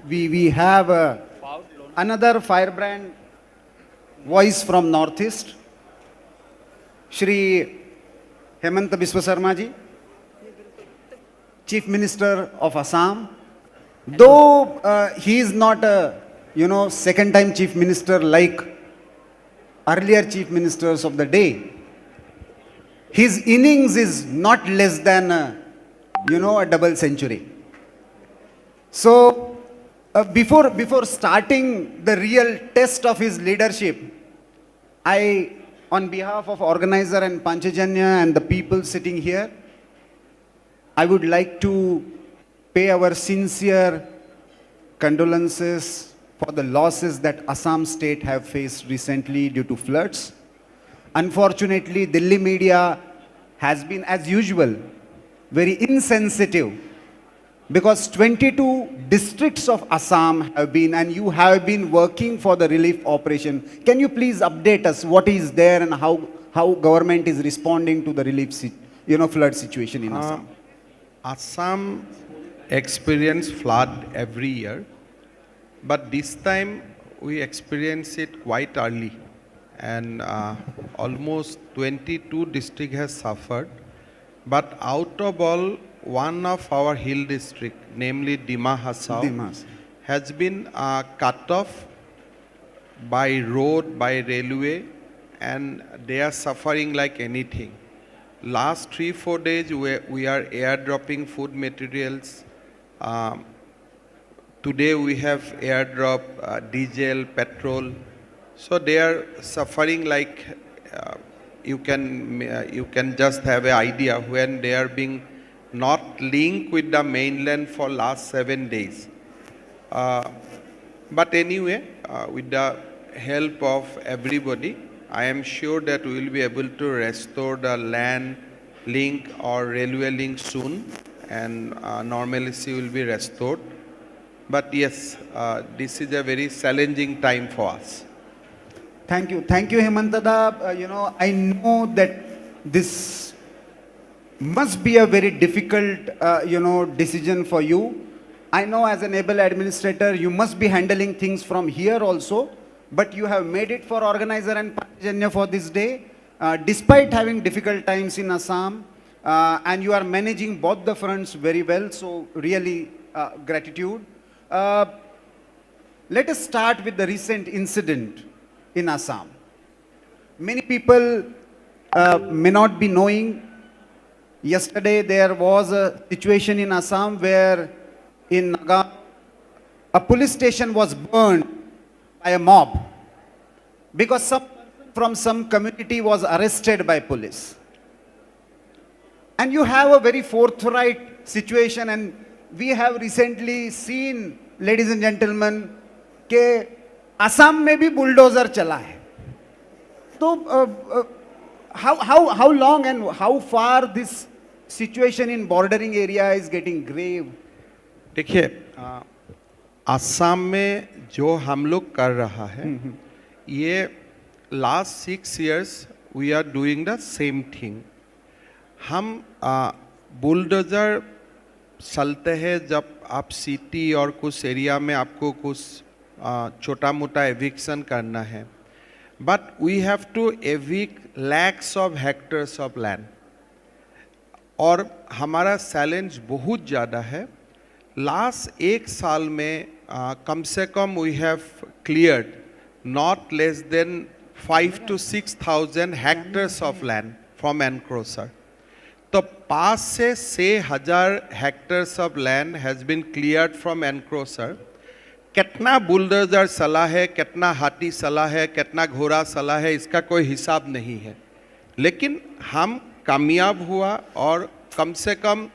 we have another firebrand voice from Northeast, Shri Hemanta Biswa Sarma ji, Chief Minister of Assam. Though he is not a second time Chief Minister like earlier Chief Ministers of the day, his innings is not less than a double century. So before starting the real test of his leadership, I, on behalf of organizer and Panchajanya and the people sitting here, I would like to pay our sincere condolences for the losses that Assam state have faced recently due to floods. Unfortunately, Delhi media has been, as usual, very insensitive, because 22 districts of Assam have been, and you have been working for the relief operation. Can you please update us what is there and how government is responding to the relief, flood situation in Assam? Assam experience flood every year, but this time we experience it quite early, and almost 22 district has suffered. But out of all, one of our hill district, namely Dima Hasao, has been cut off by road, by railway, and they are suffering like anything. Last 3-4 days, we are airdropping food materials. Today we have airdrop diesel, petrol. So they are suffering like you can just have an idea when they are being not linked with the mainland for last 7 days. But anyway, with the help of everybody, I am sure that we will be able to restore the land link or railway link soon, and normalcy will be restored. But yes, this is a very challenging time for us. Thank you, Hemantada. I know that this must be a very difficult, decision for you. I know as an able administrator, you must be handling things from here also. But you have made it for organizer and Panchajanya for this day, despite having difficult times in Assam, and you are managing both the fronts very well, so really gratitude. Let us start with the recent incident in Assam. Many people may not be knowing, yesterday there was a situation in Assam where in Naga, a police station was burned by a mob because some person from some community was arrested by police. And you have a very forthright situation, and we have recently seen, ladies and gentlemen, कि असम में भी bulldozer चला है. So how long and how far this situation in bordering area is getting grave? देखिए, असम में जो हम लोग कर रहा है, ये last 6 years we are doing the same thing. हम बुलडोजर चलते हैं जब आप सिटी और कुछ एरिया में आपको कुछ छोटा मोटा एविक्शन करना है, but we have to evict lakhs of hectares of land, और हमारा चैलेंज बहुत ज़्यादा है. लास्ट 1 साल में कम से कम we have cleared not less than 5,000 to 6,000 hectares of land from encroacher. तो 5 से 6,000 hectares of land has been cleared from encroacher. कितना बुलडोजर चला है, कितना हाथी चला है, कितना घोड़ा चला है, इसका कोई हिसाब नहीं है. लेकिन हम कामयाब हुआ, और कम से कम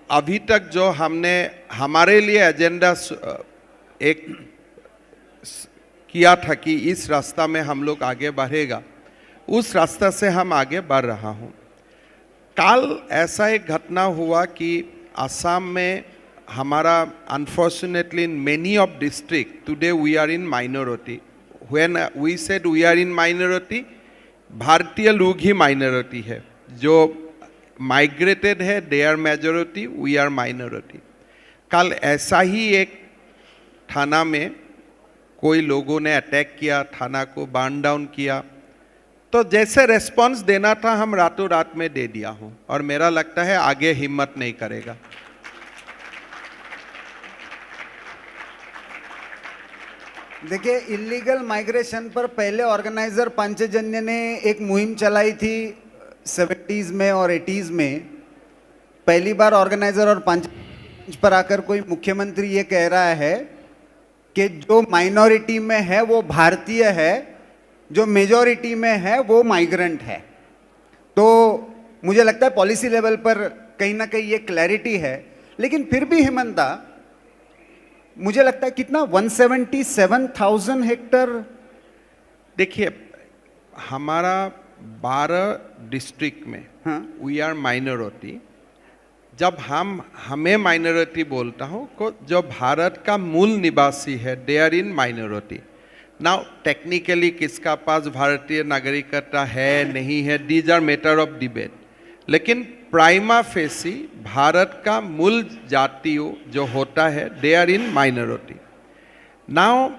अभी तक जो हमने हमारे लिए एजेंडा एक किया था कि इस रास्ता में हम लोग आगे बढ़ेगा, उस रास्ता से हम आगे बढ़ रहा हूँ. कल ऐसा एक घटना हुआ कि असम में हमारा unfortunately in many of district today we are in minority. When we said we are in minority, भारतीय लोग ही माइनॉरिटी है, जो माइग्रेटेड है they are majority, we are minority. कल ऐसा ही एक थाना में कोई लोगों ने अटैक किया, थाना को बर्न डाउन किया, तो जैसे रेस्पॉन्स देना था हम रातों रात में दे दिया हूं, और मेरा लगता है आगे हिम्मत नहीं करेगा। देखिए, इलीगल माइग्रेशन पर पहले ऑर्गेनाइजर पांचजन्य ने एक मुहिम चलाई थी 70s में और 80s में। पहली बार ऑर्गेनाइजर और मंच पर आकर कोई मुख्यमंत्री ये कह रहा है कि जो माइनॉरिटी में है वो भारतीय है, जो मेजॉरिटी में है वो माइग्रेंट है। तो मुझे लगता है पॉलिसी लेवल पर कहीं ना कहीं ये क्लैरिटी है। लेकिन फिर भी हेमंता, मुझे लगता है कितना 177,000 हेक्टर। देखिए, हमारा 12 डिस्ट्रिक्ट में वी आर माइनॉरिटी। जब हमें माइनॉरिटी बोलता हूँ, को जो भारत का मूल निवासी है they are in minority. Now technically किसका पास भारतीय नागरिकता है नहीं है, these are matter of debate, लेकिन प्राइमा फेसी भारत का मूल जातियों जो होता है they are in minority. Now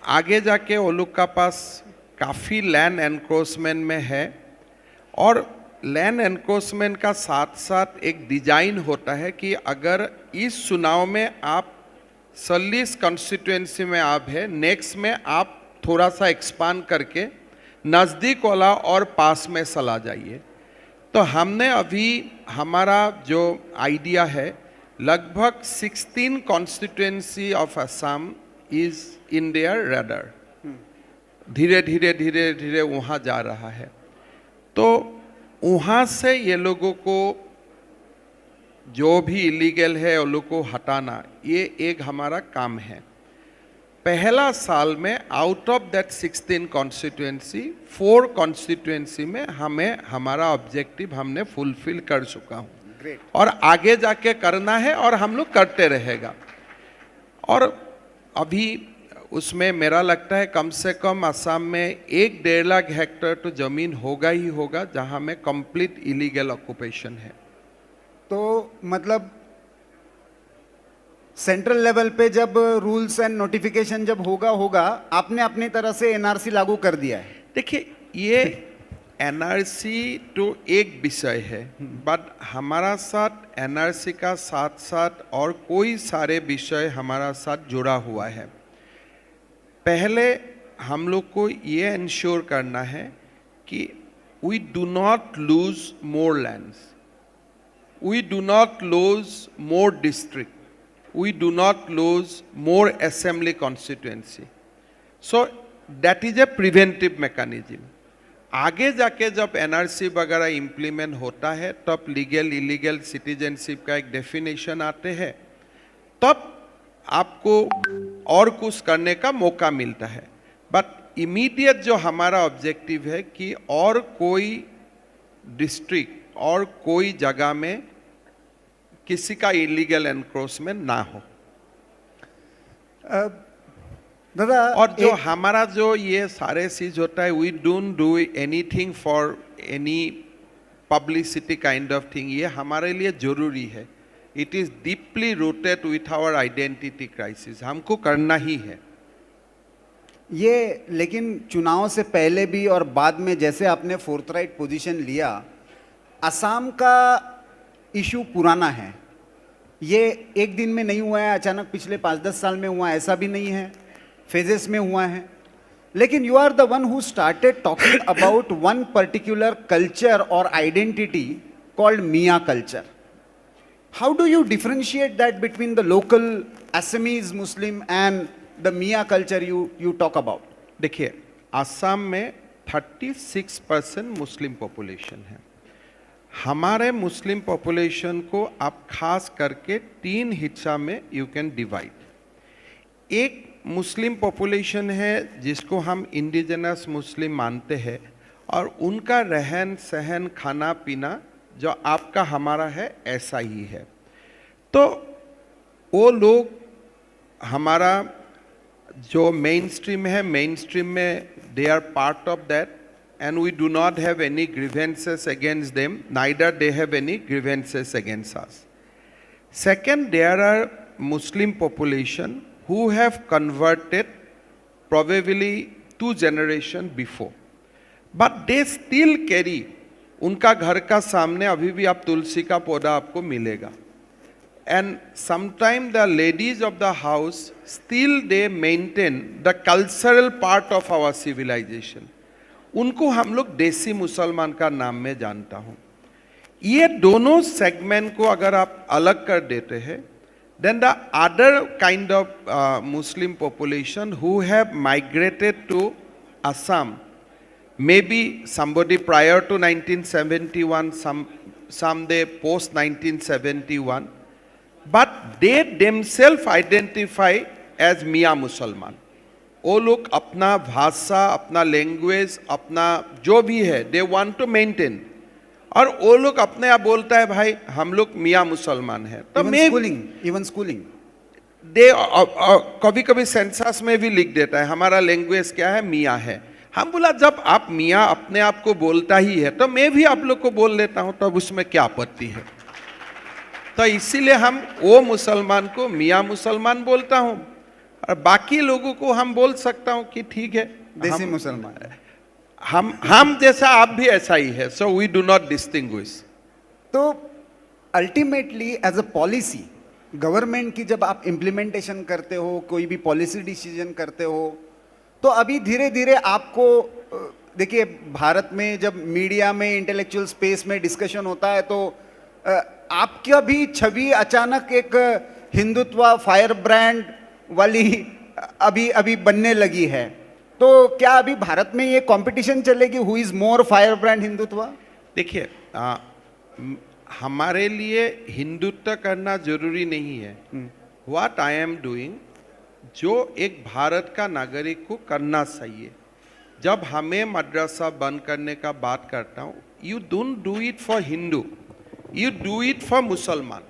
आगे जाके वो लोग का पास काफ़ी लैंड एनक्रोचमेंट में है, और लैंड एनक्रोचमेंट का साथ साथ एक डिजाइन होता है कि अगर इस चुनाव में आप 40 कॉन्स्टिट्यूएंसी में आप है, नेक्स्ट में आप थोड़ा सा एक्सपांड करके नज़दीक वाला और पास में चला जाइए। तो हमने अभी हमारा जो आइडिया है, लगभग 16 constituency of Assam is in their radar. धीरे धीरे धीरे धीरे वहाँ जा रहा है। तो वहाँ से ये लोगों को जो भी इलीगल है उन लोग को हटाना, ये एक हमारा काम है। पहला साल में out of that 16 constituency 4 constituency में हमें हमारा ऑब्जेक्टिव हमने फुलफिल कर चुका हूँ। Great. और आगे जाके करना है और हम लोग करते रहेगा। और अभी उसमें मेरा लगता है कम से कम असम में 1-1.5 लाख हेक्टेयर तो जमीन होगा ही होगा जहाँ में कंप्लीट इलीगल ऑक्यूपेशन है। तो मतलब सेंट्रल लेवल पे जब रूल्स एंड नोटिफिकेशन जब होगा आपने अपनी तरह से एनआरसी लागू कर दिया है। देखिए, ये एनआरसी तो एक विषय है, बट हमारा साथ एनआरसी का साथ साथ और कोई सारे विषय हमारा साथ जुड़ा हुआ है। पहले हम लोग को ये इंश्योर करना है कि we do not lose more lands, we do not lose more district, we do not lose more assembly constituency. So that is a preventive mechanism. आगे जाके जब एनआरसी वगैरह इम्प्लीमेंट होता है तब लीगल इलीगल सिटीजनशिप का एक डेफिनेशन आते हैं, तब आपको और कुछ करने का मौका मिलता है। बट इमीडिएट जो हमारा ऑब्जेक्टिव है कि और कोई डिस्ट्रिक्ट और कोई जगह में किसी का इलीगल एनक्रोचमेंट ना हो। दादा, और जो हमारा जो ये सारे चीज होता है, we don't do anything for any publicity kind of thing, ये हमारे लिए जरूरी है। It is deeply rooted with our identity crisis, हमको करना ही है ये। लेकिन चुनाव से पहले भी और बाद में जैसे आपने फोर्थराइट पोजीशन लिया, असम का इशू पुराना है, ये एक दिन में नहीं हुआ है, अचानक पिछले 5-10 साल में हुआ, ऐसा भी नहीं है, फेजेस में हुआ है। लेकिन you are the one who started talking about one particular culture और identity called Miya culture. How do you differentiate that between the local Assamese Muslim and the Miya culture you talk about? देखिए, असम में 36% मुस्लिम पॉपुलेशन है। हमारे Muslim population को आप खास करके 3 हिस्सा में यू कैन डिवाइड। एक मुस्लिम पॉपुलेशन है जिसको हम इंडिजिनस मुस्लिम मानते हैं, और उनका रहन सहन खाना पीना जो आपका हमारा है ऐसा ही है। तो वो लोग हमारा जो मेन स्ट्रीम है, मेन स्ट्रीम में they are part of that, and we do not have any grievances against them, neither they have any grievances against us. Second, there are Muslim population who have converted probably 2 generation before, but they still carry, उनका घर का सामने अभी भी आप तुलसी का पौधा आपको मिलेगा. And sometimes the ladies of the house still they maintain the cultural part of our civilization. उनको हम लोग देसी मुसलमान का नाम में जानता हूँ. ये दोनों सेगमेंट को अगर आप अलग कर देते हैं, then the other kind of Muslim population who have migrated to Assam, maybe somebody prior to 1971, some they post 1971, but they themselves identify as मियाँ मुसलमान. वो लोग अपना भाषा, अपना लैंग्वेज, अपना जो भी है दे वांट टू मेंटेन, और वो लोग अपने आप बोलता है भाई हम लोग मियाँ मुसलमान हैं. तो मैं इवन स्कूलिंग दे कभी कभी सेंसस में भी लिख देता है हमारा लैंग्वेज क्या है, मियाँ है. हम बोला जब आप मियाँ अपने आप को बोलता ही है तो मैं भी आप लोग को बोल लेता हूँ, तब उसमें क्या आपत्ति है. तो इसीलिए हम वो मुसलमान को मियाँ मुसलमान बोलता हूँ, और बाकी लोगों को हम बोल सकता हूँ कि ठीक है देसी मुसलमान. हम जैसा आप भी ऐसा ही है. So we do not distinguish. तो ultimately as a policy government की जब आप इम्प्लीमेंटेशन करते हो, कोई भी पॉलिसी डिसीजन करते हो, तो अभी धीरे धीरे आपको देखिए भारत में जब मीडिया में इंटेलेक्चुअल स्पेस में डिस्कशन होता है तो आपका भी छवि अचानक एक हिंदुत्व फायर ब्रांड वाली अभी अभी बनने लगी है. तो क्या अभी भारत में ये कंपटीशन चलेगी who is more fire brand Hindutva? देखिए हमारे लिए हिंदुत्व करना जरूरी नहीं है. व्हाट आई एम डूइंग, जो एक भारत का नागरिक को करना चाहिए. जब हमें मदरसा बंद करने का बात करता हूँ, you don't do it for Hindu, you do it for मुसलमान.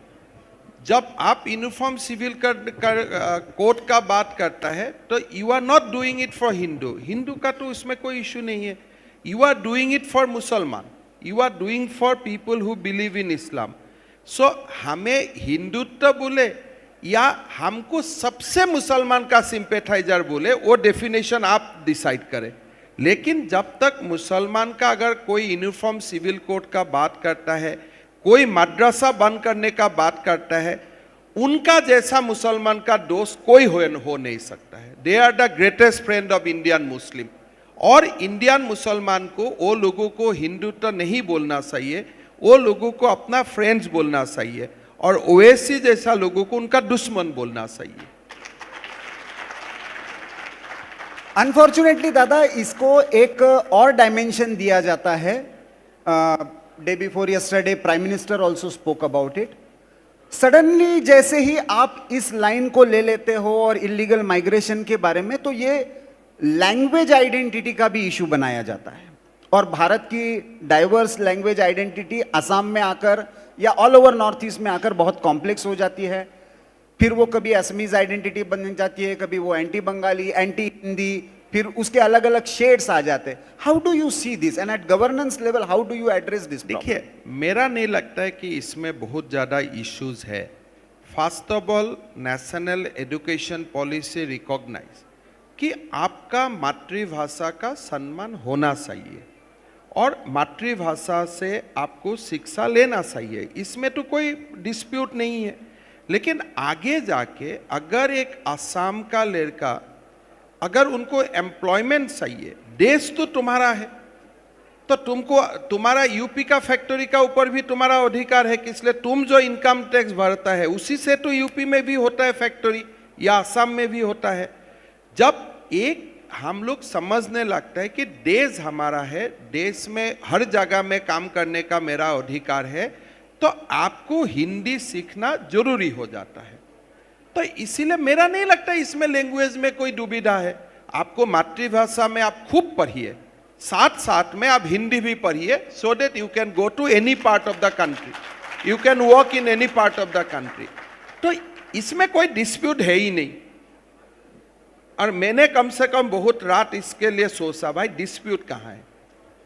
जब आप यूनिफॉर्म सिविल कोड का बात करता है तो you are not doing it for Hindu. Hindu का तो उसमें कोई इशू नहीं है. You are doing it for मुसलमान, you are doing for people who believe in Islam. So हमें हिंदुत्व बोले या हमको सबसे मुसलमान का सिंपेथाइजर बोले, वो डेफिनेशन आप डिसाइड करें. लेकिन जब तक मुसलमान का अगर कोई यूनिफॉर्म सिविल कोड का बात करता है, कोई मदरसा बंद करने का बात करता है, उनका जैसा मुसलमान का दोस्त कोई हो नहीं सकता है. They are the greatest friend of Indian Muslim. और इंडियन मुसलमान को वो लोगों को हिंदुत्व नहीं बोलना चाहिए, वो लोगों को अपना फ्रेंड्स बोलना चाहिए, और ओवैसी जैसा लोगों को उनका दुश्मन बोलना चाहिए. अनफॉर्चुनेटली दादा इसको एक और डायमेंशन दिया जाता है. Day before yesterday prime minister also spoke about it. Suddenly जैसे ही आप इस लाइन को ले लेते हो और इलीगल माइग्रेशन के बारे में, तो ये लैंग्वेज आइडेंटिटी का भी इशू बनाया जाता है. और भारत की डाइवर्स लैंग्वेज आइडेंटिटी असम में आकर या ऑल ओवर नॉर्थ ईस्ट में आकर बहुत कॉम्प्लेक्स हो जाती है. फिर वो कभी असमीज आइडेंटिटी बन जाती है, कभी वो एंटी बंगाली, एंटी हिंदी, फिर उसके अलग अलग शेड्स आ जाते हैं. How do you see this and at governance level how do you address this? देखिए मेरा नहीं लगता है कि इसमें बहुत ज़्यादा इश्यूज है. First of all National Education Policy recognise कि आपका मातृभाषा का सम्मान होना चाहिए और मातृभाषा से आपको शिक्षा लेना चाहिए. इसमें तो कोई डिस्प्यूट नहीं है. लेकिन आगे जाके अगर एक आसाम का लड़का अगर उनको एम्प्लॉयमेंट चाहिए, देश तो तुम्हारा है, तो तुमको तुम्हारा यूपी का फैक्ट्री का ऊपर भी तुम्हारा अधिकार है. इसलिए तुम जो इनकम टैक्स भरता है उसी से तो यूपी में भी होता है फैक्ट्री या आसाम में भी होता है. जब एक हम लोग समझने लगता है कि देश हमारा है, देश में हर जगह में काम करने का मेरा अधिकार है, तो आपको हिंदी सीखना जरूरी हो जाता है. तो इसीलिए मेरा नहीं लगता इसमें लैंग्वेज में कोई दुविधा है. आपको मातृभाषा में आप खूब पढ़िए, साथ साथ में आप हिंदी भी पढ़िए, so that you can go to any part of the country, you can work in any part of the country. तो इसमें कोई डिस्प्यूट है ही नहीं. और मैंने कम से कम बहुत रात इसके लिए सोचा, भाई डिस्प्यूट कहाँ है.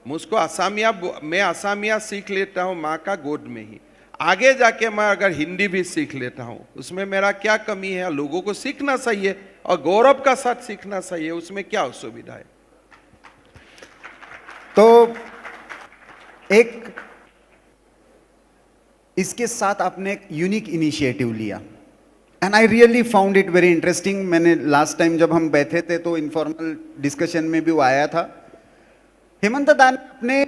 मुझको आसामिया, मैं आसामिया सीख लेता हूँ माँ का गोद में ही. आगे जाके मैं अगर हिंदी भी सीख लेता हूँ उसमें मेरा क्या कमी है? लोगों को सीखना चाहिए और गौरव का साथ सीखना चाहिए, उसमें क्या असुविधा है? तो एक इसके साथ आपने एक यूनिक इनिशिएटिव लिया and I really found it very interesting. मैंने लास्ट टाइम जब हम बैठे थे तो इनफॉर्मल डिस्कशन में भी वो आया था। हेमंत दा ने अपने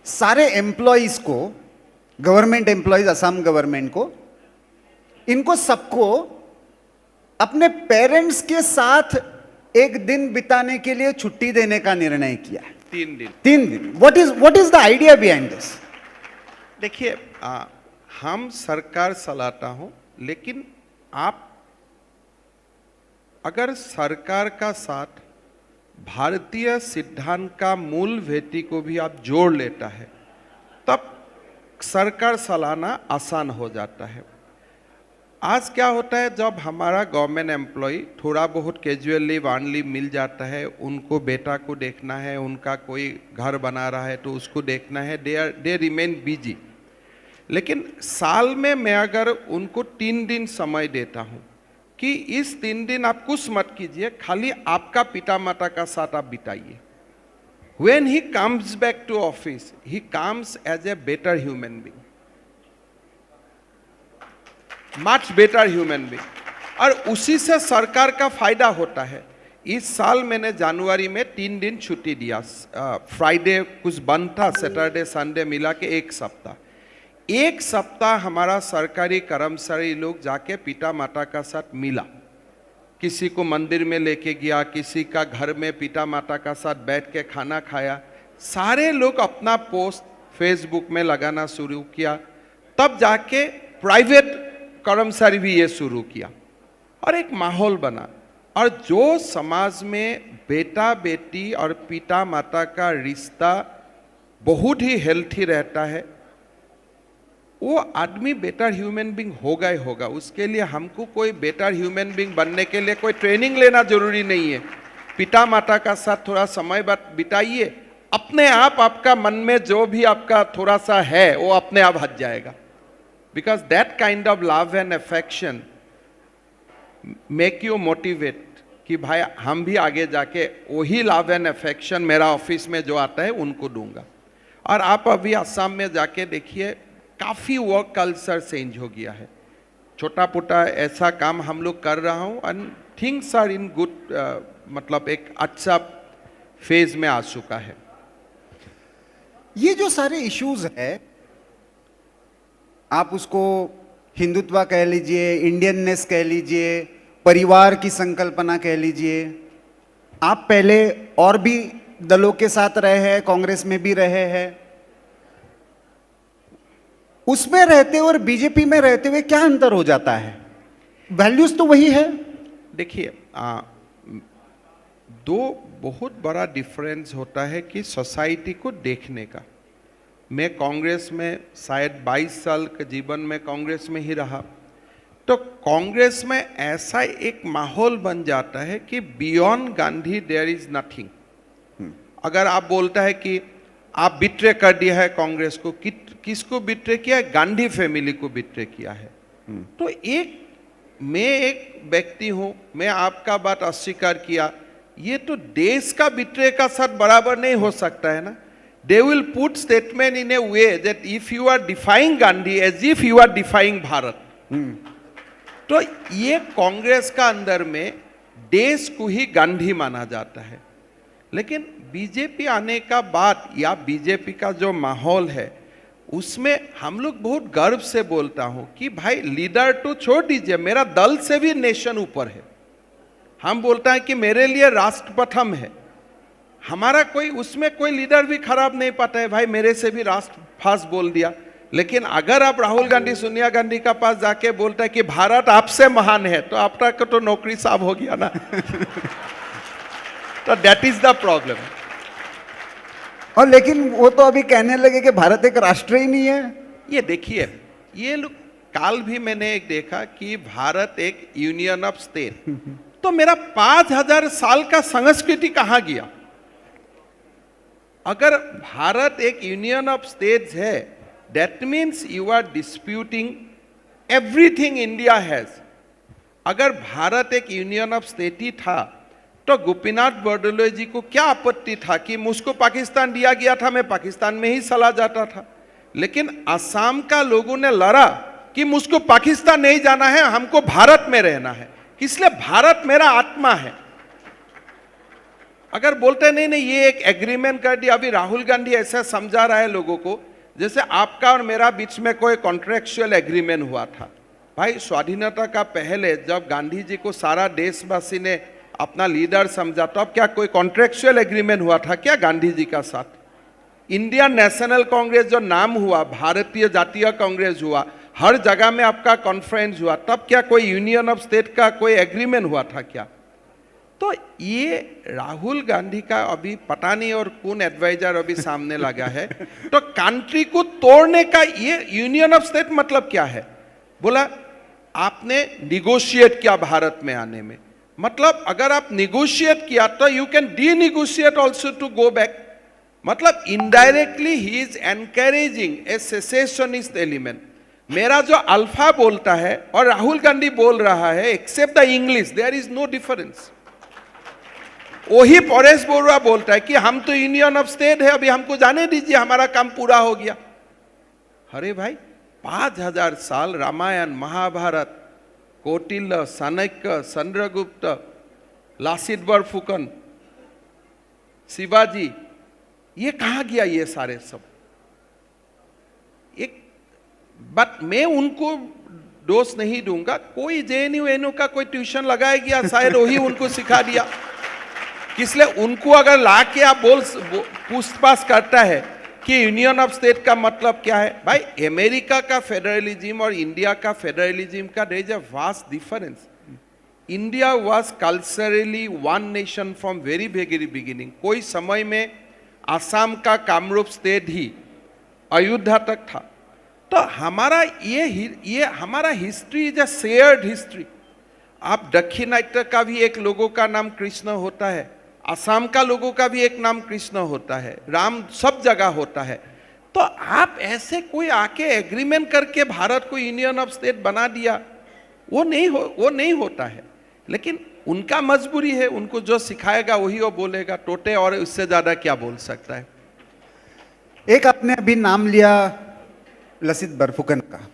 सारे एम्प्लॉयज को, गवर्नमेंट एम्प्लॉयज, असम गवर्नमेंट को, इनको सबको अपने पेरेंट्स के साथ एक दिन बिताने के लिए छुट्टी देने का निर्णय किया है। 3 दिन। What is the idea behind this? देखिए, हम सरकार चलाता हूं, लेकिन आप अगर सरकार का साथ भारतीय सिद्धांत का मूल भेटी को भी आप जोड़ लेता है तब सरकार चलाना आसान हो जाता है। आज क्या होता है, जब हमारा गवर्नमेंट एम्प्लॉय थोड़ा बहुत कैजुअली वानली मिल जाता है, उनको बेटा को देखना है, उनका कोई घर बना रहा है तो उसको देखना है, दे रिमेन बिजी। लेकिन साल में मैं अगर उनको 3 दिन समय देता हूँ कि इस 3 दिन आप कुछ मत कीजिए, खाली आपका पिता माता का साथ आप बिताइए। When he comes back to office, he comes as a better human being, much better human being, और उसी से सरकार का फायदा होता है। इस साल मैंने जनवरी में 3 दिन छुट्टी दिया, फ्राइडे कुछ बंद था, सैटरडे संडे मिला के 1 सप्ताह। 1 सप्ताह हमारा सरकारी कर्मचारी लोग जाके पिता माता का साथ मिला, किसी को मंदिर में लेके गया, किसी का घर में पिता माता का साथ बैठ के खाना खाया। सारे लोग अपना पोस्ट फेसबुक में लगाना शुरू किया, तब जाके प्राइवेट कर्मचारी भी ये शुरू किया और एक माहौल बना। और जो समाज में बेटा बेटी और पिता माता का रिश्ता बहुत ही हेल्थी रहता है, वो आदमी बेटर ह्यूमन बीइंग होगा ही होगा। उसके लिए हमको कोई बेटर ह्यूमन बीइंग बनने के लिए कोई ट्रेनिंग लेना जरूरी नहीं है। पिता माता का साथ थोड़ा समय बिताइए, अपने आप आपका मन में जो भी आपका थोड़ा सा है वो अपने आप हट जाएगा। Because that kind of love and affection make you motivate कि भाई हम भी आगे जाके वही लव एंड अफेक्शन मेरा ऑफिस में जो आता है उनको दूंगा। और आप अभी असम में जाके देखिए, काफ़ी वर्क कल्चर चेंज हो गया है। छोटा मोटा ऐसा काम हम लोग कर रहा हूँ and things are in good, मतलब एक अच्छा फेज में आ चुका है। ये जो सारे इश्यूज है, आप उसको हिंदुत्व कह लीजिए, इंडियननेस कह लीजिए, परिवार की संकल्पना कह लीजिए। आप पहले और भी दलों के साथ रहे हैं, कांग्रेस में भी रहे हैं। उसमें रहते और बीजेपी में रहते हुए क्या अंतर हो जाता है? वैल्यूज तो वही है। देखिए, दो बहुत बड़ा डिफरेंस होता है कि सोसाइटी को देखने का। मैं कांग्रेस में शायद 22 साल के जीवन में कांग्रेस में ही रहा, तो कांग्रेस में ऐसा एक माहौल बन जाता है कि beyond Gandhi there is nothing. अगर आप बोलता है कि आप बिट्रे कर दिया है कांग्रेस को, किसको बिट्रे किया है? गांधी फैमिली को बिट्रे किया है। तो मैं एक व्यक्ति हूं, मैं आपका बात अस्वीकार किया, ये तो देश का बिट्रे का साथ बराबर नहीं हो सकता है ना। They will put statement in a way that if you are defying Gandhi as if you are defying Bharat. तो ये कांग्रेस का अंदर में देश को ही गांधी माना जाता है। लेकिन बीजेपी आने का बाद या बीजेपी का जो माहौल है उसमें हम लोग बहुत गर्व से बोलता हूं कि भाई लीडर तो छोड़ दीजिए, मेरा दल से भी नेशन ऊपर है। हम बोलता है कि मेरे लिए राष्ट्र प्रथम है। हमारा कोई उसमें कोई लीडर भी खराब नहीं पाता है, भाई मेरे से भी राष्ट्र फर्स्ट बोल दिया। लेकिन अगर आप राहुल गांधी, सोनिया गांधी का पास जाके बोलता है कि भारत आपसे महान है, तो आपका तो नौकरी साफ हो गया ना। तो दैट इज द प्रॉब्लम। और लेकिन वो तो अभी कहने लगे कि भारत एक राष्ट्र ही नहीं है। ये देखिए, ये लोग काल भी मैंने एक देखा कि भारत एक यूनियन ऑफ स्टेट, तो मेरा 5000 साल का संस्कृति कहां गया? अगर भारत एक यूनियन ऑफ स्टेट्स है, That means you are disputing everything India has. अगर भारत एक यूनियन ऑफ स्टेट ही था तो गोपीनाथ बरदलोई जी को क्या आपत्ति था कि मुझको पाकिस्तान दिया गया था, मैं पाकिस्तान में ही चला जाता था। लेकिन असम का लोगों ने लड़ा कि मुझको पाकिस्तान नहीं जाना है, हमको भारत में रहना है, इसलिए भारत मेरा आत्मा है। अगर बोलते नहीं नहीं ये एक एग्रीमेंट कर दिया, अभी राहुल गांधी ऐसा समझा रहा है लोगों को जैसे आपका और मेरा बीच में कोई कॉन्ट्रेक्चुअल एग्रीमेंट हुआ था। भाई स्वाधीनता का पहले जब गांधी जी को सारा देशवासी ने अपना लीडर समझा तो अब क्या कोई कॉन्ट्रेक्चुअल एग्रीमेंट हुआ था क्या गांधी जी का साथ? इंडियन नेशनल कांग्रेस जो नाम हुआ, भारतीय जातीय कांग्रेस हुआ, हर जगह में आपका कॉन्फ्रेंस हुआ, तब क्या कोई यूनियन ऑफ स्टेट का कोई एग्रीमेंट हुआ था क्या? तो ये राहुल गांधी का अभी पता नहीं और कौन एडवाइजर अभी सामने लगा है। तो कंट्री को तोड़ने का ये यूनियन ऑफ स्टेट मतलब क्या है? बोला आपने निगोशिएट किया भारत में आने में, मतलब अगर आप निगोशिएट किया तो you can de negotiate also to go back. मतलब indirectly he is encouraging a secessionist element. मेरा जो अल्फा बोलता है और राहुल गांधी बोल रहा है, except the English there is no difference. वही परेश बोरुआ बोलता है कि हम तो यूनियन ऑफ स्टेट है, अभी हमको जाने दीजिए, हमारा काम पूरा हो गया। अरे भाई 5000 साल रामायण महाभारत, कौटिल्य, चाणक्य, चंद्रगुप्त, लासित बरफुकन, शिवाजी, ये कहाँ गया ये सारे सब? एक बट मैं उनको दोष नहीं दूंगा, कोई जेएनयू एनयू का कोई ट्यूशन लगाया गया, शायद वही उनको सिखा दिया। इसलिए उनको अगर ला के आप पूछताछ करता है कि यूनियन ऑफ स्टेट का मतलब क्या है, भाई अमेरिका का फेडरलिज्म और इंडिया का फेडरलिज्म का there is a vast difference. India was culturally one nation from very very beginning. कोई समय में असम का कामरूप स्टेट ही अयोध्या तक था। तो हमारा ये हमारा history is a shared history. आप दक्षिणात्य का भी एक लोगों का नाम कृष्ण होता है, असम का लोगों का भी एक नाम कृष्ण होता है, राम सब जगह होता है। तो आप ऐसे कोई आके एग्रीमेंट करके भारत को यूनियन ऑफ स्टेट बना दिया, वो नहीं होता है। लेकिन उनका मजबूरी है, उनको जो सिखाएगा वही वो बोलेगा, टोटे और उससे ज्यादा क्या बोल सकता है। एक आपने अभी नाम लिया लसित बरफुकन का।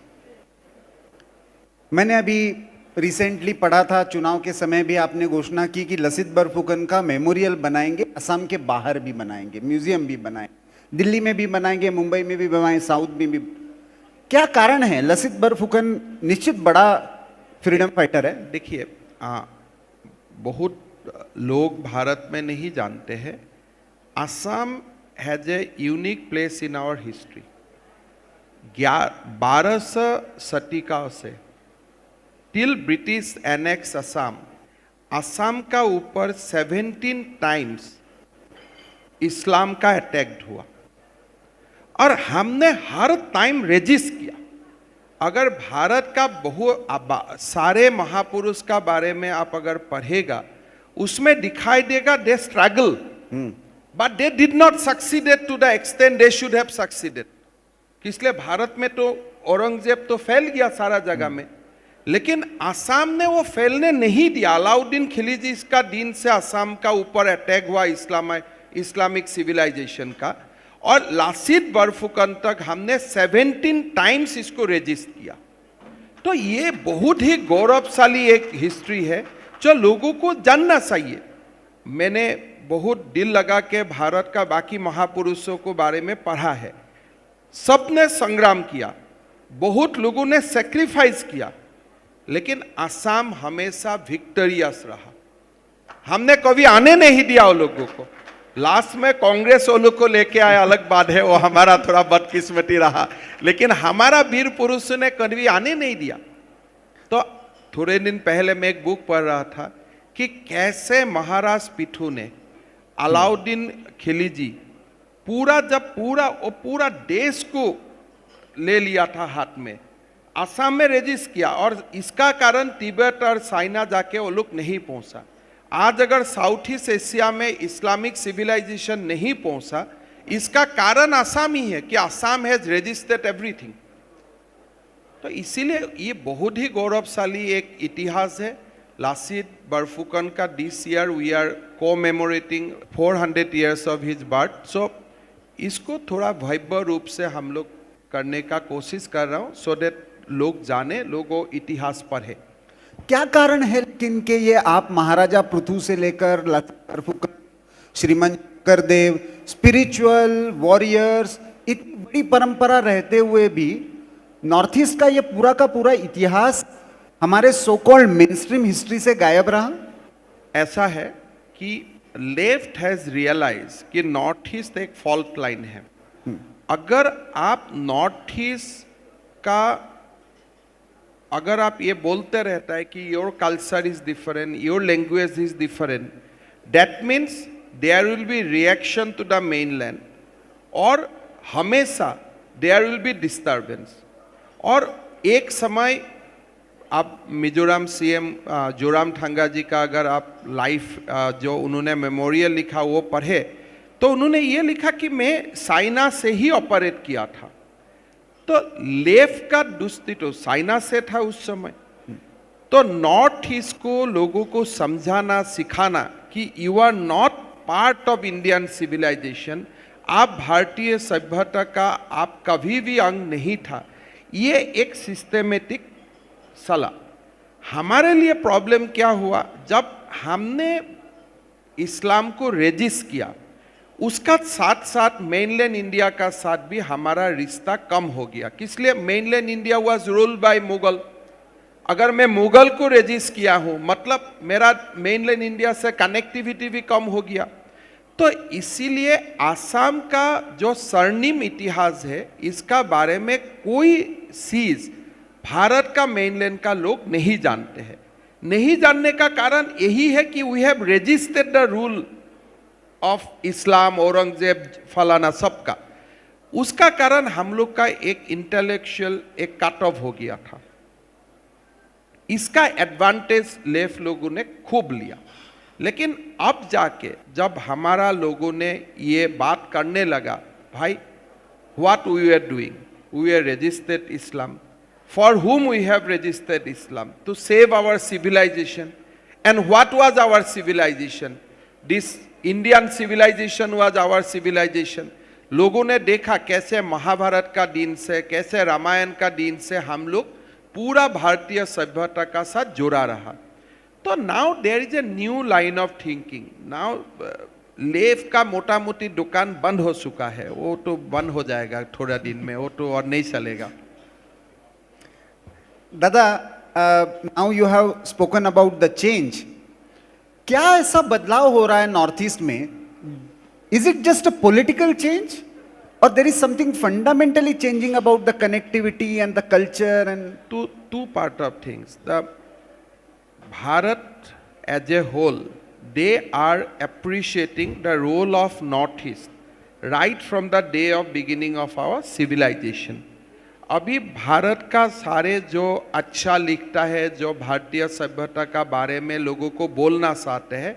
मैंने अभी रिसेंटली पढ़ा था, चुनाव के समय भी आपने घोषणा की कि लसित बरफुकन का मेमोरियल बनाएंगे, असम के बाहर भी बनाएंगे, म्यूजियम भी बनाएंगे, दिल्ली में भी बनाएंगे, मुंबई में भी बनाएंगे, साउथ में भी। क्या कारण है? लसित बरफुकन निश्चित बड़ा फ्रीडम फाइटर है। देखिए बहुत लोग भारत में नहीं जानते हैं, Assam has a unique place in our history. 1200 शतिका से टिल ब्रिटिश एनेक्स असम का ऊपर 17 टाइम्स इस्लाम का अटैक हुआ और हमने हर टाइम रेजिस्ट किया। अगर भारत का सारे महापुरुष का बारे में आप अगर पढ़ेगा, उसमें दिखाई देगा they struggle but they did not succeeded to the extent they should have succeeded. इसलिए भारत में तो औरंगजेब तो फैल गया सारा जगह में, लेकिन असम ने वो फैलने नहीं दिया। अलाउद्दीन खिलजी का दिन से असम का ऊपर अटैक हुआ इस्लामिक सिविलाइजेशन का, और लासित बरफुकन तक हमने 17 टाइम्स इसको रेजिस्ट किया। तो ये बहुत ही गौरवशाली एक हिस्ट्री है जो लोगों को जानना चाहिए। मैंने बहुत दिल लगा के भारत का बाकी महापुरुषों को बारे में पढ़ा है। सबने संग्राम किया, बहुत लोगों ने सेक्रीफाइस किया, लेकिन असम हमेशा विक्टोरियस रहा। हमने कभी आने नहीं दिया वो लोगों को। लास्ट में कांग्रेस वो लोग को लेके आया, अलग बात है, वो हमारा थोड़ा बदकिस्मती रहा, लेकिन हमारा वीर पुरुष ने कभी आने नहीं दिया। तो थोड़े दिन पहले मैं एक बुक पढ़ रहा था कि कैसे महाराज पिठू ने अलाउद्दीन खिलजी पूरा देश को ले लिया था हाथ में, असम में रेजिस्ट किया, और इसका कारण तिब्बत और चाइना जाके वो लोग नहीं पहुंचा। आज अगर साउथ ईस्ट एशिया में इस्लामिक सिविलाइजेशन नहीं पहुंचा, इसका कारण आसाम ही है कि आसाम हैज रजिस्टर्ड एवरीथिंग। तो इसीलिए ये बहुत ही गौरवशाली एक इतिहास है। लासित बरफुकन का this year we are commemorating 400 years of his birth. So इसको थोड़ा भव्य रूप से हम लोग करने का कोशिश कर रहा हूँ, सो दैट लोग जाने, लोगों इतिहास पढ़े। क्या कारण है लेकिन के ये आप महाराजा पृथु से लेकर लासित बरफुकन, श्रीमान शंकरदेव, स्पिरिचुअल वॉरियर्स, इतनी बड़ी परंपरा रहते हुए भी नॉर्थ ईस्ट का ये पूरा का पूरा इतिहास हमारे सो कॉल्ड मेनस्ट्रीम हिस्ट्री से गायब रहा? ऐसा है कि लेफ्ट हैज रियलाइज कि नॉर्थ ईस्ट एक फॉल्ट लाइन है। अगर आप नॉर्थ ईस्ट का, अगर आप ये बोलते रहता है कि your culture is different, your language is different, that means there will be reaction to the mainland, और हमेशा देयर विल बी डिस्टर्बेंस। और एक समय आप मिजोरम सीएम जोरामथंगा जी का अगर आप लाइफ जो उन्होंने मेमोरियल लिखा वो पढ़े, तो उन्होंने ये लिखा कि मैं साइना से ही ऑपरेट किया था। तो लेफ्ट का दुस्ती तो साइना से था उस समय। तो नॉर्थ ईस्ट को लोगों को समझाना, सिखाना कि you are not part of Indian civilisation, आप भारतीय सभ्यता का आप कभी भी अंग नहीं था, ये एक सिस्टेमेटिक सलाह। हमारे लिए प्रॉब्लम क्या हुआ, जब हमने इस्लाम को रेजिस्ट किया, उसका साथ साथ मेनलैंड इंडिया का साथ भी हमारा रिश्ता कम हो गया। किस लिए? Mainland India was ruled by Mughal. अगर मैं मुगल को रेजिस्ट किया हूं, मतलब मेरा मेनलैंड इंडिया से कनेक्टिविटी भी कम हो गया। तो इसीलिए आसाम का जो स्वर्णिम इतिहास है, इसका बारे में कोई चीज भारत का मेनलैंड का लोग नहीं जानते हैं। नहीं जानने का कारण यही है कि we have registered the rule of Islam, Aurangzeb, फलाना सबका। उसका कारण हम लोग का एक इंटेलेक्चुअल एक कट ऑफ हो गया था। इसका एडवांटेज लेफ्ट लोगों ने खूब लिया। लेकिन अब जाके जब हमारा लोगों ने ये बात करने लगा, भाई what we are doing, we are registered Islam, for whom we have registered Islam, to save our civilization. And what was our civilization? This Indian civilization was our civilization. लोगों ने देखा कैसे महाभारत का दिन से, कैसे रामायण का दिन से हम लोग पूरा भारतीय सभ्यता का साथ जुड़ा रहा। तो now there is a new line of thinking. Now left का मोटा मोटी दुकान बंद हो चुका है, वो तो बंद हो जाएगा थोड़ा दिन में, वो तो और नहीं चलेगा। दादा, now you have spoken about the change. क्या ऐसा बदलाव हो रहा है नॉर्थ ईस्ट में? Is it just a political change और there is something fundamentally changing about the connectivity and the culture and two part of things. The Bharat as a whole, they are appreciating the role of North East right from the day of beginning of our civilization. अभी भारत का सारे जो अच्छा लिखता है, जो भारतीय सभ्यता का बारे में लोगों को बोलना चाहते हैं,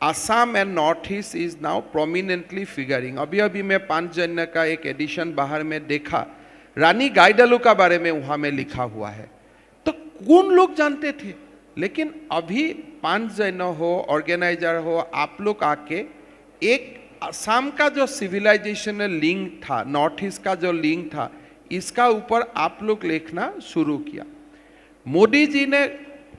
Assam and north east is now prominently figuring. अभी अभी मैं पांचजन्य का एक एडिशन बाहर में देखा, रानी गाइडलू का बारे में वहाँ में लिखा हुआ है। तो कौन लोग जानते थे? लेकिन अभी पांचजन्य हो, ऑर्गेनाइजर हो, आप लोग आके एक आसाम का जो सिविलाइजेशनल लिंक था, नॉर्थ ईस्ट का जो लिंक था, इसका ऊपर आप लोग लिखना शुरू किया। मोदी जी ने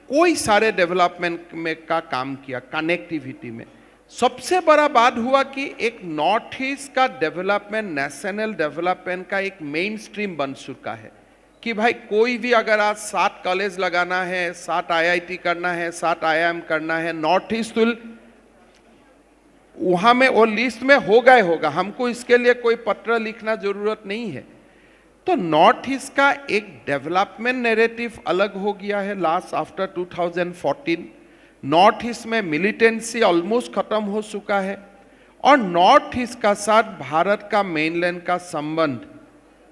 कोई सारे डेवलपमेंट में का काम किया, कनेक्टिविटी में। सबसे बड़ा बात हुआ कि एक नॉर्थ ईस्ट का डेवलपमेंट, नेशनल डेवलपमेंट का एक मेन स्ट्रीम बन चुका है कि भाई कोई भी अगर आज 7 कॉलेज लगाना है, 7 IIT करना है, 7 IIM करना है, नॉर्थ ईस्ट वहाँ में वो लिस्ट में होगा ही होगा। हमको इसके लिए कोई पत्र लिखना जरूरत नहीं है। तो नॉर्थ ईस्ट का एक डेवलपमेंट नैरेटिव अलग हो गया है लास्ट आफ्टर 2014। नॉर्थ ईस्ट में मिलिटेंसी ऑलमोस्ट खत्म हो चुका है और नॉर्थ ईस्ट का साथ भारत का मेनलैंड का संबंध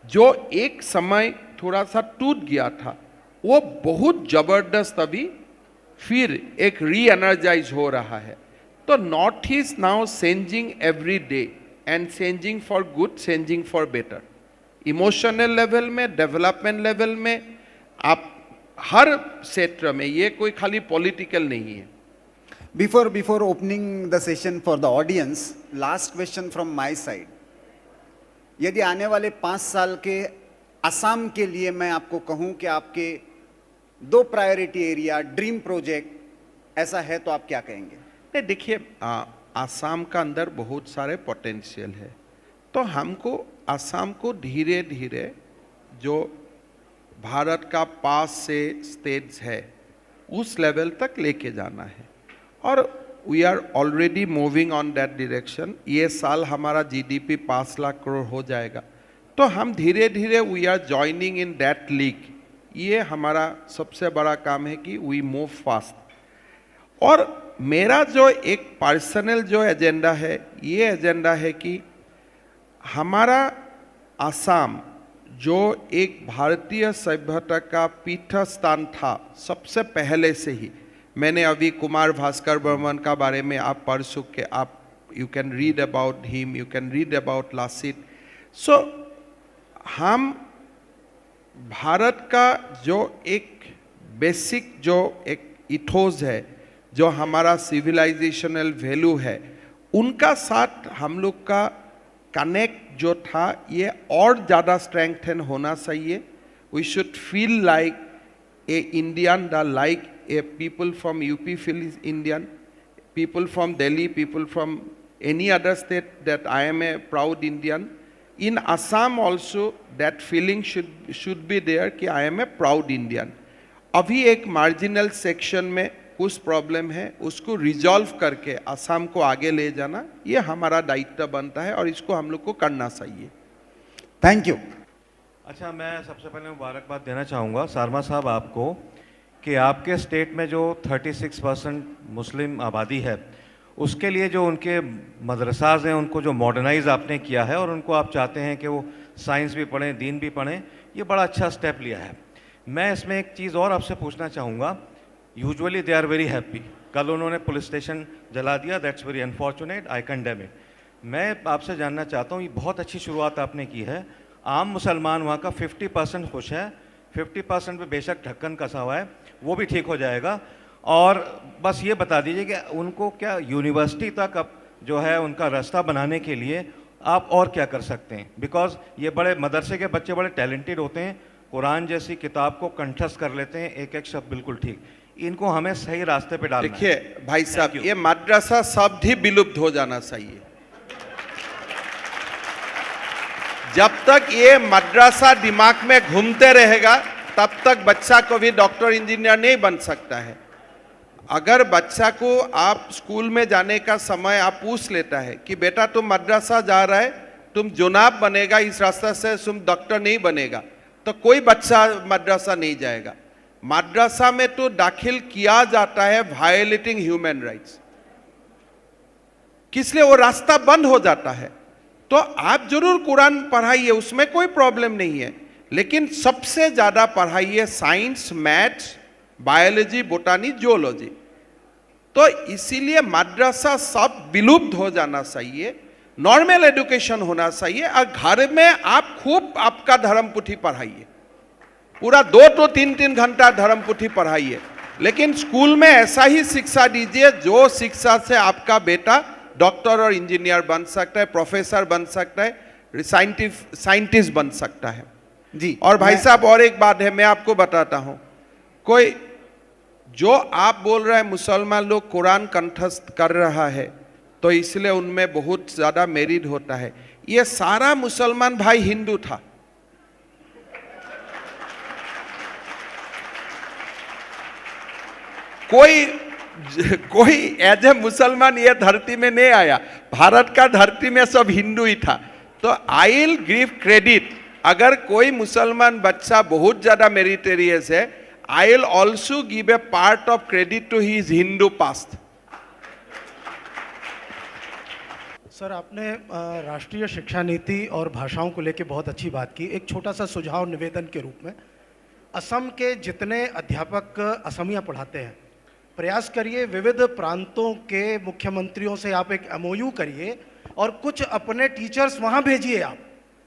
जो एक समय थोड़ा सा टूट गया था, वो बहुत जबरदस्त अभी फिर एक री एनर्जाइज हो रहा है। तो north east now changing every day. And changing for good, changing for better. Emotional level में, डेवलपमेंट लेवल में, आप हर क्षेत्र में, ये कोई खाली पॉलिटिकल नहीं है। Before opening the session for the audience, last question from my side. यदि आने वाले 5 साल के असम के लिए मैं आपको कहूं कि आपके 2 प्रायोरिटी एरिया, ड्रीम प्रोजेक्ट ऐसा है, तो आप क्या कहेंगे? नहीं, देखिए, आसाम का अंदर बहुत सारे पोटेंशियल है, तो हमको आसाम को धीरे धीरे जो भारत का पास से स्टेट्स है उस लेवल तक लेके जाना है, और we are already moving on that direction. ये साल हमारा जीडीपी 5 लाख करोड़ हो जाएगा, तो हम धीरे धीरे we are joining in that league. ये हमारा सबसे बड़ा काम है कि वी मूव फास्ट। और मेरा जो एक पर्सनल जो एजेंडा है, ये एजेंडा है कि हमारा आसाम जो एक भारतीय सभ्यता का पीठस्थान था सबसे पहले से ही, मैंने अभी कुमार भास्कर बर्मन का बारे में आप पढ़ चुके, आप you can read about him, you can read about Lachit. So हम भारत का जो एक बेसिक जो एक इथोस है, जो हमारा सिविलाइजेशनल वैल्यू है, उनका साथ हम लोग का कनेक्ट जो था ये और ज़्यादा स्ट्रेंथन होना चाहिए। We should feel like a Indian, the like a people from UP feel is Indian, people from Delhi, people from any other state that I am a proud Indian. In Assam also that feeling should be there कि I am a proud Indian. अभी एक marginal section में कुछ problem है, उसको resolve करके असम को आगे ले जाना, ये हमारा दायित्व बनता है और इसको हम लोग को करना चाहिए। Thank you. अच्छा, मैं सबसे पहले मुबारकबाद देना चाहूँगा शर्मा साहब आपको कि आपके स्टेट में जो 36% मुस्लिम आबादी है, उसके लिए जो उनके मदरसाज हैं उनको जो मॉडर्नाइज आपने किया है और उनको आप चाहते हैं कि वो साइंस भी पढ़ें, दीन भी पढ़ें, ये बड़ा अच्छा स्टेप लिया है। मैं इसमें एक चीज़ और आपसे पूछना चाहूँगा। Usually they are very happy, कल उन्होंने पुलिस स्टेशन जला दिया, that's very unfortunate, I condemn it. मैं आपसे जानना चाहता हूँ, ये बहुत अच्छी शुरुआत आपने की है। आम मुसलमान वहाँ का 50% खुश है, 50% पे बेशक ढक्कन कसा हुआ है, वो भी ठीक हो जाएगा। और बस ये बता दीजिए कि उनको क्या यूनिवर्सिटी तक अब जो है उनका रास्ता बनाने के लिए आप और क्या कर सकते हैं, बिकॉज ये बड़े मदरसे के बच्चे बड़े टैलेंटेड होते हैं, कुरान जैसी किताब को कंठस्थ कर लेते हैं, एक एक शब्द बिल्कुल ठीक। इनको हमें सही रास्ते पे डालना है। देखिए भाई साहब, ये मदरसा शब्द ही विलुप्त हो जाना चाहिए। जब तक ये मदरसा दिमाग में घूमते रहेगा तब तक बच्चा को भी डॉक्टर इंजीनियर नहीं बन सकता है। अगर बच्चा को आप स्कूल में जाने का समय आप पूछ लेता है कि बेटा तुम मदरसा जा रहा है, तुम जुनाब बनेगा, इस रास्ते से तुम डॉक्टर नहीं बनेगा, तो कोई बच्चा मदरसा नहीं जाएगा। मदरसा में तो दाखिल किया जाता है वायलेटिंग ह्यूमन राइट्स, किसलिए वो रास्ता बंद हो जाता है। तो आप जरूर कुरान पढ़ाइए, उसमें कोई प्रॉब्लम नहीं है, लेकिन सबसे ज्यादा पढ़ाइए साइंस, मैथ्स, बायोलॉजी, बोटानी, जियोलॉजी। तो इसीलिए मदरसा सब विलुप्त हो जाना चाहिए, नॉर्मल एजुकेशन होना चाहिए। और घर में आप खूब आपका धर्म पुथी पढ़ाइए, पूरा 2 to 3 घंटा धर्म पुथी पढ़ाइए, लेकिन स्कूल में ऐसा ही शिक्षा दीजिए जो शिक्षा से आपका बेटा डॉक्टर और इंजीनियर बन सकता है, प्रोफेसर बन सकता है, साइंटिस्ट बन सकता है जी। और भाई साहब और एक बात है, मैं आपको बताता हूं, कोई जो आप बोल रहे हैं मुसलमान लोग कुरान कंठस्थ कर रहा है तो इसलिए उनमें बहुत ज्यादा मेरिट होता है, ये सारा मुसलमान भाई हिंदू था। कोई एज ए मुसलमान ये धरती में नहीं आया, भारत का धरती में सब हिंदू ही था। तो आई विल गिव क्रेडिट, अगर कोई मुसलमान बच्चा बहुत ज्यादा मेरिटेरियस है, I will also give a part of credit to his Hindu past. Sir, आपने राष्ट्रीय शिक्षा नीति और भाषाओं को लेकर बहुत अच्छी बात की। एक छोटा सा सुझाव निवेदन के रूप में, असम के जितने अध्यापक असमिया पढ़ाते हैं, प्रयास करिए विविध प्रांतों के मुख्यमंत्रियों से आप एक MOU करिए और कुछ अपने टीचर्स वहाँ भेजिए आप,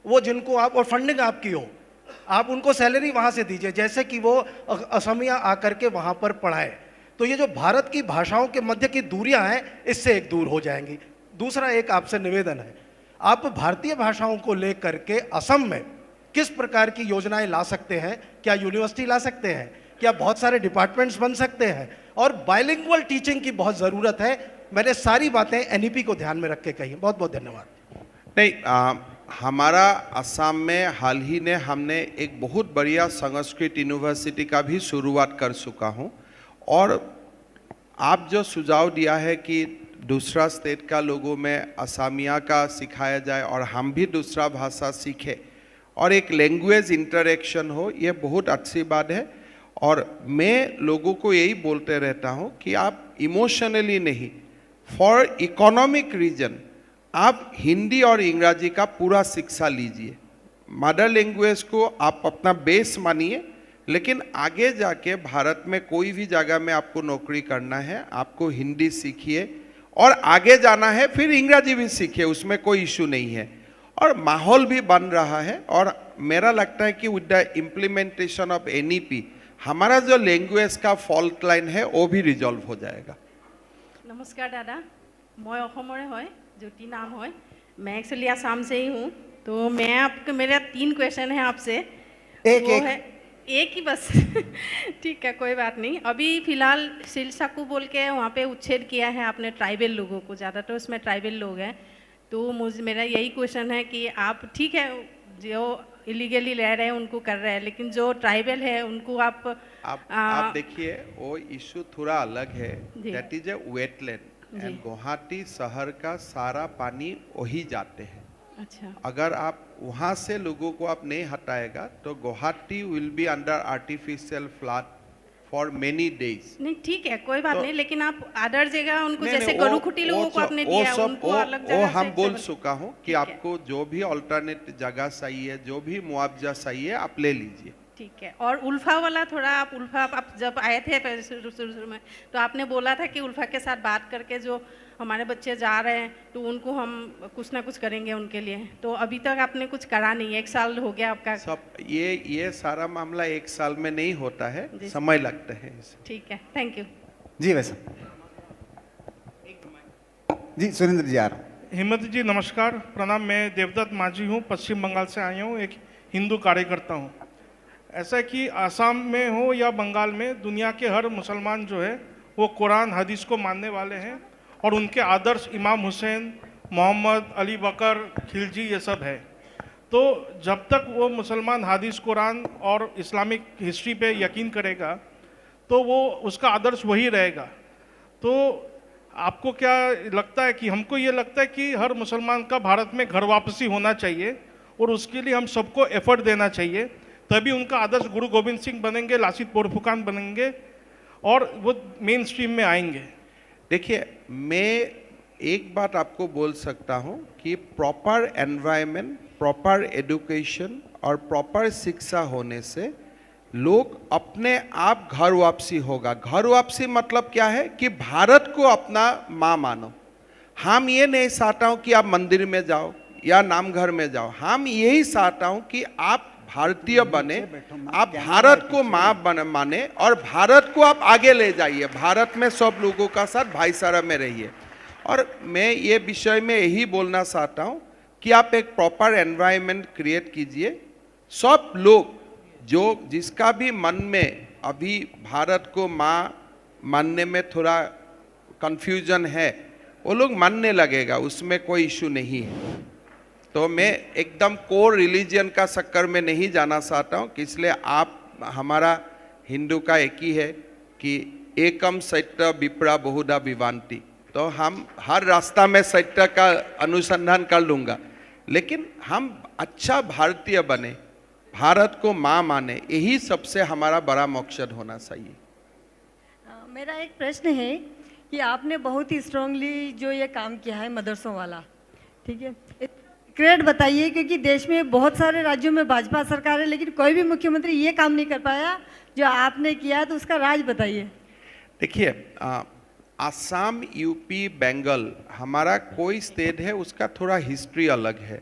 वो जिनको आप, और फंडिंग आपकी हो, आप उनको सैलरी वहाँ से दीजिए, जैसे कि वो असमिया आकर के वहाँ पर पढ़ाए। तो ये जो भारत की भाषाओं के मध्य की दूरियां हैं, इससे एक दूर हो जाएंगी। दूसरा एक आपसे निवेदन है, आप भारतीय भाषाओं को लेकर के असम में किस प्रकार की योजनाएं ला सकते हैं? क्या यूनिवर्सिटी ला सकते हैं? क्या बहुत सारे डिपार्टमेंट्स बन सकते हैं? और बाइलिंगुअल टीचिंग की बहुत ज़रूरत है। मैंने सारी बातें एनईपी को ध्यान में रख के कही। बहुत बहुत धन्यवाद। नहीं, हमारा असम में हाल ही में हमने एक बहुत बढ़िया संस्कृत यूनिवर्सिटी का भी शुरुआत कर चुका हूँ। और आप जो सुझाव दिया है कि दूसरा स्टेट का लोगों में असमिया का सिखाया जाए और हम भी दूसरा भाषा सीखें और एक लैंग्वेज इंटरेक्शन हो, ये बहुत अच्छी बात है। और मैं लोगों को यही बोलते रहता हूँ कि आप इमोशनली नहीं, फॉर इकोनॉमिक रीजन आप हिंदी और इंग्रजी का पूरा शिक्षा लीजिए। मदर लैंग्वेज को आप अपना बेस मानिए, लेकिन आगे जाके भारत में कोई भी जगह में आपको नौकरी करना है, आपको हिंदी सीखिए, और आगे जाना है फिर इंग्रजी भी सीखिए, उसमें कोई इशू नहीं है। और माहौल भी बन रहा है, और मेरा लगता है कि with the implementation of NEP हमारा जो लैंग्वेज का फॉल्ट लाइन है वो भी रिजॉल्व हो जाएगा। नमस्कार दादा, मैं अखमरे है, ज्योति नाम है। मैं एक्चुअली आसाम से ही हूँ। तो मैं आपके, मेरा 3 क्वेश्चन है आपसे। एक ही बस ठीक है, कोई बात नहीं। अभी फिलहाल सिलसाकू बोल के वहाँ पे उच्छेद किया है आपने ट्राइबल लोगों को, ज़्यादातर उसमें ट्राइबल लोग हैं। तो मेरा यही क्वेश्चन है कि आप, ठीक है जो इलीगली रह रहे हैं उनको कर रहे हैं, लेकिन जो ट्राइबल है उनको आप देखिए वो इशू थोड़ा अलग है। That is a wetland and Guwahati शहर का सारा पानी वही जाते हैं। अच्छा, अगर आप वहाँ से लोगों को आप नहीं हटाएगा तो Guwahati will be under artificial flood for many days. नहीं ठीक है, कोई बात नहीं, लेकिन आप अदर जगह उनको, नहीं, जैसे गरुखुटी लोगों को आपने दिया, उनको अलग जगह से हम बोल एक्सेप्ट- चुका हूँ कि आपको जो भी अल्टरनेट जगह चाहिए, जो भी मुआवजा चाहिए, आप ले लीजिए। ठीक है। और उल्फा वाला थोड़ा आप, उल्फा आप जब आए थे पहले शुरू में, तो आपने बोला था कि उल्फा के साथ बात करके जो हमारे बच्चे जा रहे हैं तो उनको हम कुछ ना कुछ करेंगे उनके लिए। तो अभी तक आपने कुछ करा नहीं, 1 साल हो गया आपका। सब ये सारा मामला 1 साल में नहीं होता है, समय लगता है इसे। ठीक है, थैंक यू जी। वैसा जी, सुरेंद्र जी आ रहा हूँ। हिम्मत जी नमस्कार, प्रणाम। मैं देवदत्त माझी हूँ, पश्चिम बंगाल से आया हूँ, एक हिंदू कार्यकर्ता हूँ। ऐसा कि आसाम में हो या बंगाल में, दुनिया के हर मुसलमान जो है वो कुरान हदीस को मानने वाले हैं, और उनके आदर्श इमाम हुसैन, मोहम्मद, अली बकर, खिलजी, ये सब है। तो जब तक वो मुसलमान हदीस, कुरान और इस्लामिक हिस्ट्री पे यकीन करेगा तो वो उसका आदर्श वही रहेगा। तो आपको क्या लगता है? कि हमको ये लगता है कि हर मुसलमान का भारत में घर वापसी होना चाहिए, और उसके लिए हम सबको एफर्ट देना चाहिए, तभी उनका आदर्श गुरु गोविंद सिंह बनेंगे, लासित बोरफुकान बनेंगे, और वो मेन स्ट्रीम में आएंगे। देखिए, मैं एक बात आपको बोल सकता हूँ कि प्रॉपर एनवायरनमेंट, प्रॉपर एजुकेशन और प्रॉपर शिक्षा होने से लोग अपने आप घर वापसी होगा। घर वापसी मतलब क्या है कि भारत को अपना माँ मानो। हम ये नहीं चाहता हूँ कि आप मंदिर में जाओ या नाम घर में जाओ, हम यही चाहता हूँ कि आप भारतीय बने, आप भारत को माँ माने, और भारत को आप आगे ले जाइए। भारत में सब लोगों का साथ भाईचारा में रहिए। और मैं ये विषय में यही बोलना चाहता हूँ कि आप एक प्रॉपर एनवायरनमेंट क्रिएट कीजिए। सब लोग जो जिसका भी मन में अभी भारत को माँ मानने में थोड़ा कंफ्यूजन है, वो लोग मानने लगेगा, उसमें कोई इशू नहीं है। तो मैं एकदम कोर रिलीजन का चक्कर में नहीं जाना चाहता हूँ, इसलिए आप, हमारा हिंदू का एक ही है कि एकम सत्य विप्रा बहुधा विवांति। तो हम हर रास्ता में सत्य का अनुसंधान कर लूँगा, लेकिन हम अच्छा भारतीय बने, भारत को माँ माने, यही सबसे हमारा बड़ा मकसद होना चाहिए। मेरा एक प्रश्न है कि आपने बहुत ही स्ट्रांगली जो ये काम किया है मदरसों वाला, ठीक है, क्रेडिट बताइए, क्योंकि देश में बहुत सारे राज्यों में भाजपा सरकार है, लेकिन कोई भी मुख्यमंत्री ये काम नहीं कर पाया जो आपने किया, तो उसका राज बताइए। देखिए, आसाम, यूपी, बंगाल, हमारा कोई स्टेट है उसका थोड़ा हिस्ट्री अलग है।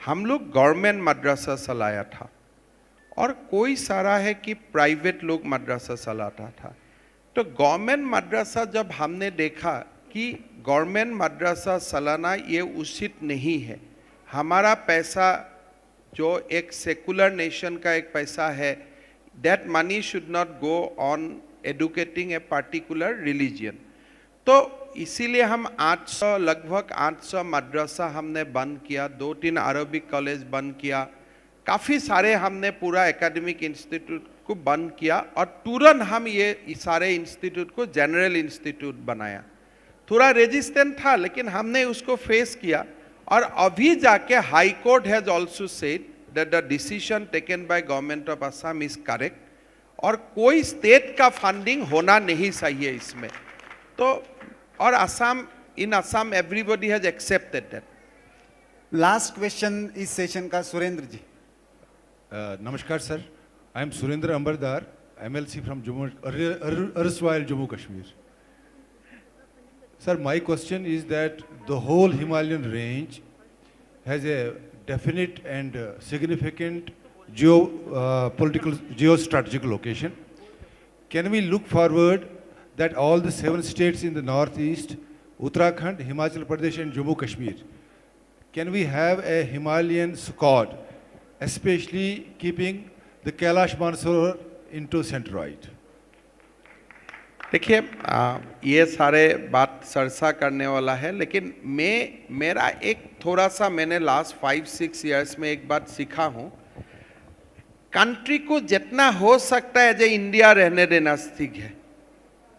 हम लोग गवर्नमेंट मदरसा चलाया था और कोई सारा है कि प्राइवेट लोग मदरसा चलाता था। तो गवर्नमेंट मदरसा जब हमने देखा कि गवर्नमेंट मदरसा चलाना ये उचित नहीं है, हमारा पैसा जो एक सेकुलर नेशन का एक पैसा है, that money should not go on educating a particular religion. तो इसीलिए हम 800 लगभग 800 मदरसा हमने बंद किया, 2-3 अरबिक कॉलेज बंद किया, काफ़ी सारे हमने पूरा एकेडमिक इंस्टीट्यूट को बंद किया और तुरंत हम ये सारे इंस्टीट्यूट को जनरल इंस्टीट्यूट बनाया। थोड़ा रेजिस्टेंट था लेकिन हमने उसको फेस किया और अभी जाके high court has also said that the decision taken by government of Assam is correct और कोई स्टेट का फंडिंग होना नहीं चाहिए इसमें। तो और Assam, in Assam everybody has accepted that. Last question इस सेशन का सुरेंद्र जी। Namaskar sir, I am Surendra Ambardar, MLC from Jammu, erstwhile Jammu Kashmir. Sir, my question is that the whole Himalayan range has a definite and significant geopolitical, geostrategic location. Can we look forward that all the 7 states in the northeast, Uttarakhand, Himachal Pradesh and Jammu Kashmir, can we have a Himalayan squad, especially keeping the Kailash Mansarovar into centroid? देखिए, ये सारे बात चर्चा करने वाला है, लेकिन मेरा एक थोड़ा सा मैंने लास्ट 5-6 इयर्स में एक बात सीखा हूँ, कंट्री को जितना हो सकता है जो इंडिया रहने देना ठीक है।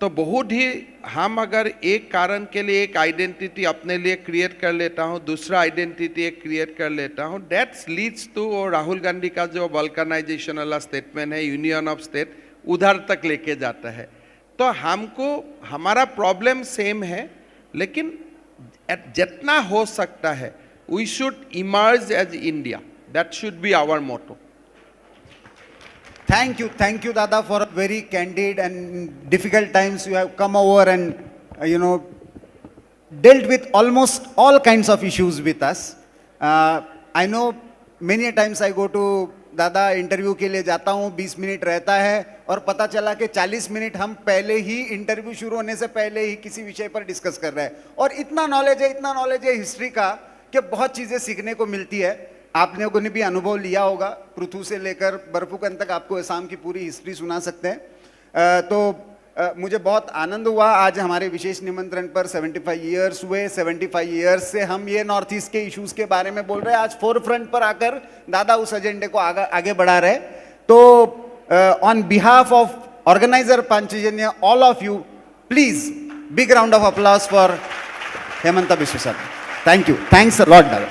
तो बहुत ही हम अगर एक कारण के लिए एक आइडेंटिटी अपने लिए क्रिएट कर लेता हूँ, दूसरा आइडेंटिटी एक क्रिएट कर लेता हूँ, दैट्स लीड्स टू, और राहुल गांधी का जो बल्कनाइजेशन वाला स्टेटमेंट है, यूनियन ऑफ स्टेट, उधर तक लेके जाता है। तो हमको हमारा प्रॉब्लम सेम है, लेकिन जितना हो सकता है we should emerge as India, that should be our motto. Thank you, Dada, for a very candid and difficult times. You have come over and, dealt with almost all kinds of issues with us. I know many a times I go to Dada interview के लिए जाता हूँ, 20 minute रहता है और पता चला कि 40 मिनट हम पहले ही इंटरव्यू शुरू होने से पहले ही किसी विषय पर डिस्कस कर रहे हैं। और इतना नॉलेज है हिस्ट्री का कि बहुत चीज़ें सीखने को मिलती है। आपने को ने भी अनुभव लिया होगा, पृथु से लेकर बर्फुकन तक आपको असम की पूरी हिस्ट्री सुना सकते हैं। तो मुझे बहुत आनंद हुआ आज हमारे विशेष निमंत्रण पर 75 इयर्स हुए। 75 इयर्स से हम ये नॉर्थ ईस्ट के इश्यूज के बारे में बोल रहे हैं। आज फोर फ्रंट पर आकर दादा उस एजेंडे को आगे बढ़ा रहे। तो on behalf of organiser Panchjanya, all of you, please big round of applause for Himanta Biswa sir. Thank you, thanks a lot दादा।